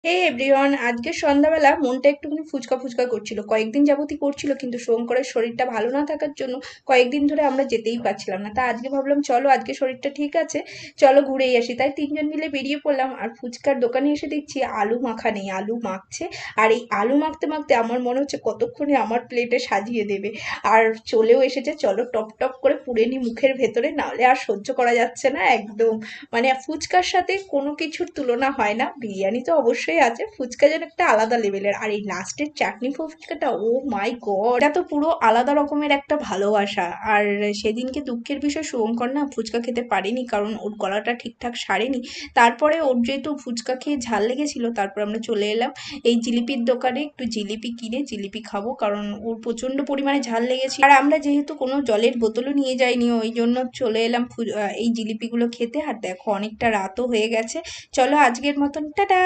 হে everyone, আজকে সন্ধ্যাবেলা মনটা একটুখানি ফুচকা ফুচকা করছিল। কয়েকদিন যাবতই করছিল, কিন্তু শুভঙ্করের শরীরটা ভালো না থাকার জন্য কয়েকদিন ধরে আমরা যেতেই পারছিলাম না। তা আজকে ভাবলাম চলো, আজকে শরীরটা ঠিক আছে, চলো ঘুরেই আসি। তাই তিনজন মিলে বেরিয়ে পড়লাম। আর ফুচকার দোকানে এসে দেখছি আলু মাখা নেই, আলু মাখছে। আর এই আলু মাখতে মাখতে আমার মনে হচ্ছে কতক্ষণে আমার প্লেটে সাজিয়ে দেবে। আর চলেও এসেছে, চলো টপ টপ করে পুড়ে নি মুখের ভেতরে, নাহলে আর সহ্য করা যাচ্ছে না একদম। মানে ফুচকার সাথে কোনো কিছুর তুলনা হয় না। বিরিয়ানি তো অবশ্যই আছে, ফুচকা যেন একটা আলাদা লেভেলের। আর এই লাস্টের চাটনি ফুচকাটা, ও মাই গড, এটা তো পুরো আলাদা রকমের একটা ভালোবাসা। আর সেদিনকে দুঃখের বিষয়, শুভঙ্কর না ফুচকা খেতে পারেনি, কারণ ওর গলাটা ঠিকঠাক সারেনি। তারপরে ওর যেহেতু ফুচকা খেয়ে ঝাল লেগেছিল, তারপর আমরা চলে এলাম এই জিলিপির দোকানে, একটু জিলিপি কিনে জিলিপি খাবো, কারণ ওর প্রচন্ড পরিমাণে ঝাল লেগেছে। আর আমরা যেহেতু কোনো জলের বোতলও নিয়ে যাইনি, ওই জন্য চলে এলাম এই জিলিপিগুলো খেতে। আর দেখো অনেকটা রাতও হয়ে গেছে। চলো আজকের মতন টাটা।